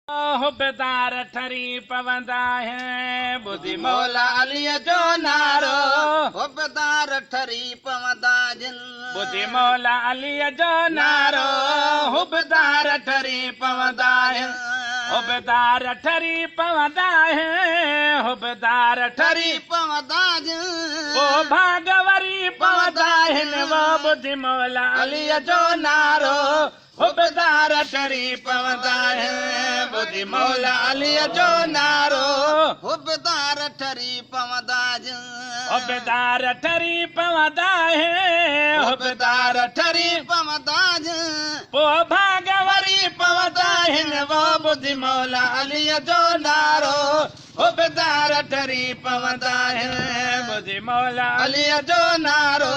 हुबदार ठरी पवंदा है बुद्धि मौला अलीअ जो नारो हुबदार ठरी पवंदा जिन बुद्धि मौला अलीअ जो नारो हुबदार ठरी पवंदा है हुबदार ठरी पवंदा है हुबदार ठरी ठरी पवंदा जिन ओ भागवरी पवंदा आहिनि वो बुद्धि मौला अलीअ जो नारो हुबदार ठरी पवंदा है बुद्धि मौला अलीअ जो नारो हुबदार ठरी पवंदा जिन हुबदार ठरी पवंदा है हुबदार ठरी पवंदा जिन पो भागवरी पवंदा आहिनि वो बुद्धि मौला अलीअ जो नारो हुबदार ठरी पवंदा है बुद्धि मौला अलीअ जो नारो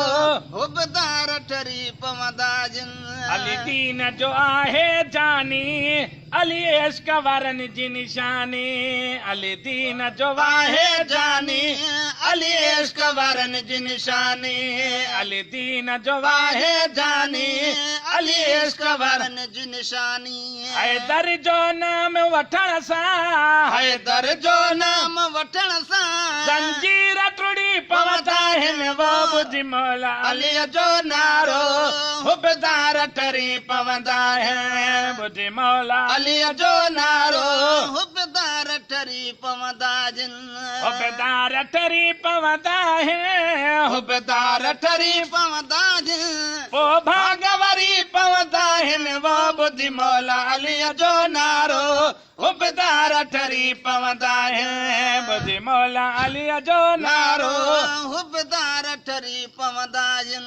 हुबदार ठरी पवंदा जिन अली दीन जो आहे जानी अली इश्क वारनि जी निशानी अली दीन जो आहे जानी अली इश्क वारनि जी निशानी अली दीन जो आहे जानी अली इश्क वारनि वारन जी निशानी हैदर जो नाम वठण सां हैदर जो नाम वठण सां जंजीर टुड़ी पवंदा आहिनि वो बुद्धि मौला अलीअ जो नारो हुबदार ठरी पवंदा है बुद्धि मौला अलीअ जो नारो हुबदार ठरी पवंदा जिन हुबदार ठरी पवंदा है हुबदार ठरी पवंदा जिन पो भागवरी पवंदा आहिनि वो बुद्धि मौला अलीअ जो नारो हुबदार ठरी पवंदा है बुद्धि मौला अलीअ जो नारो हुबदार ठरी पवंदा जिन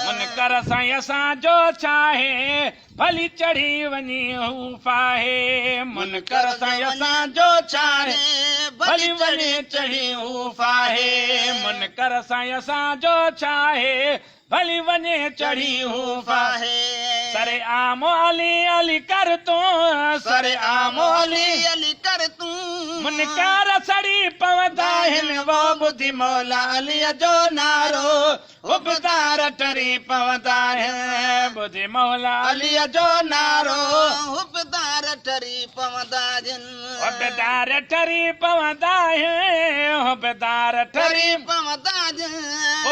मुनकर सां असांजो चाहे भली चढ़ी वञी हू फाहे मुनकर सां असांजो चाहे भली वञी चढ़ी हू फाहे मुनकर सां असांजो चाहे भली वञे चढ़ी हू फाहे सरे आमो अली अली कर तूं सरे आमो अली अली कर तूं मुनकर सड़ी पवंदा आहिनि वो बुद्धि मौला अलीअ जो नारो हुबदार ठरी पवंदा है बुद्धि मौला अलीअ जो नारो हुबदार ठरी पवंदा जिन हुबदार ठरी पवंदा है हुबदार ठरी पवंदा जिन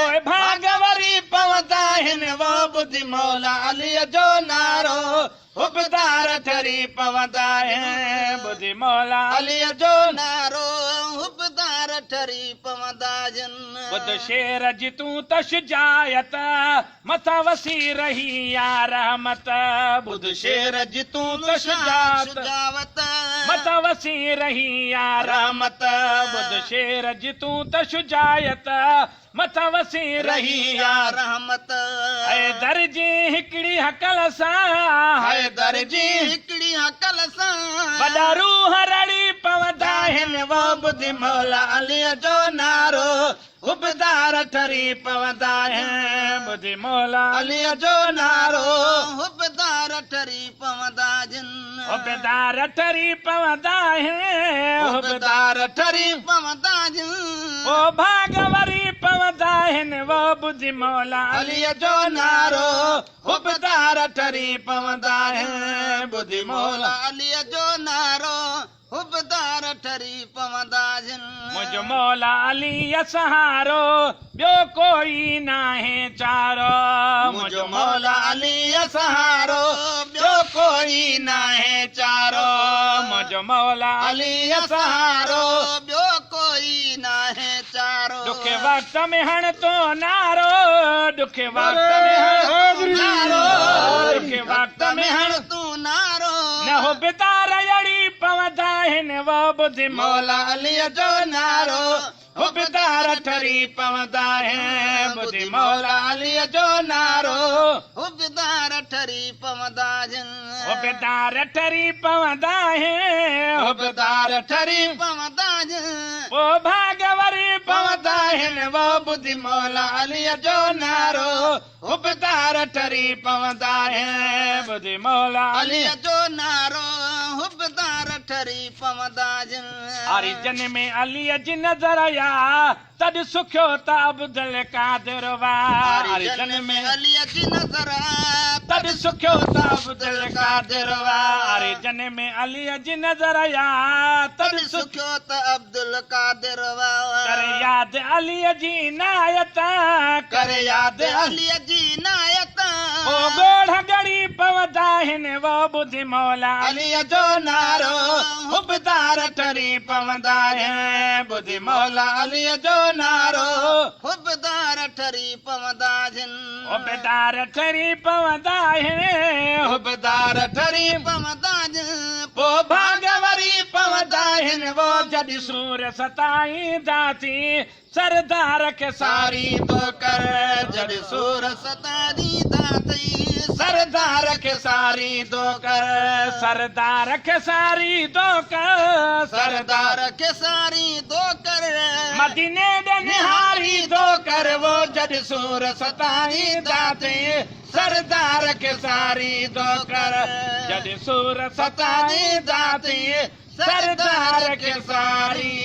ओए भागवरी पवंदा आहिनि वो बुद्धि मौला अलीअ जो नारो हुबदार ठरी पवंदा है बुद्धि मौला अलीअ जो नारो हुबदार ठरी पवंदा जिन बुध शेर जी तूं त शुजायत मथा वसी रही या रहमत बुध शेर जी तूं त शुजायत शुजावत मथा वसी रही या रहमत बुध शेर जी तूं त शुजायत मथा वसी रही या रहमत हैदर जी हिकिड़ी हकल सां हैदर जी हिकिड़ी अकल सां वॾा रूह रड़ी पवंदा आहिनि वो बुद्धि मौला अलीअ जो नारो हुबदार ठरी पवंदा आहिनि बुद्धि मौला अलीअ जो नारो हुबदार ठरी पवंदा जिन हुबदार ठरी पवंदा आहिनि हुबदार ठरी पवंदा जिन ओ भागवरी पवंदा आहिनि वो बुद्धि मौला अलीअ जो नारो हुबदार ठरी पवंदा आहिनि बुद्धि मौला अलीअ जो नारो हुबदार ठरी पवंदा जिन मुंहिंजो मौला अलीअ सहारो ॿियो कोई नाहे चारो मुंहिंजो मौला अलीअ सहारो ॿियो कोई नाहे चारो मुंहिंजो मौला अलीअ सहारो ॿियो कोई नाहे चारो ॾुखे वक़्त में हण तो नारो ॾुखे वक़्त में हण नारो ॾुखे वक़्त में हण तूं नारो न हुबदार अड़ी पवंदा आहिनि वो बुद्धि मौला अलीअ जो नारो हुबदार ठरी पवंदा आहिनि बुद्धि मौला अलीअ जो नारो हुबदार ठरी पवंदा जिन हुबदार ठरी पवंदा आहिनि हुबदार ठरी पवंदा जिन ओ भागवरी पवंदा आहिनि वो बुद्धि मौला अलीअ जो नारो हुबदार ठरी पवंदा आहिनि बुद्धि मौला अलीअ जो नारो हुबदार ठरी पवंदा जिन अरे जन में अली जी नजर आया तद सुखियो त अब्दुल कादिर वाह अरे जन में अली जी नजर तद सुखियो त अब्दुल कादिर वाह अरे जन में अली जी नजर आया तद सुख सुखियो त अब्दुल कादिर कर याद अली जी नायत कर याद अली जी नायत ओ गोढ़ गड़ी पवदा हिन वो बुद्धि मौला अली जो नारो हुबदार ठरी पवंदा है बुद्धि मौला अली जो नारो हुबदार ठरी पवंदा जिन हुबदार ठरी पवंदा है हुबदार ठरी पवंदा जिन पो भागवरी पवंदा हिन वो जॾहिं सूर सताई दाती सरदार खे सारी तो कर जॾहिं सूर सतारी दाती सरदार खे सारी दो कर सरदार खे सारी दो कर सरदार सरदार के सारी दो कर मदीने दे निहारी दो कर वो जद सूर सताई दाते सरदार के सारी दो कर जद सूर सताई दाते सरदार के सारी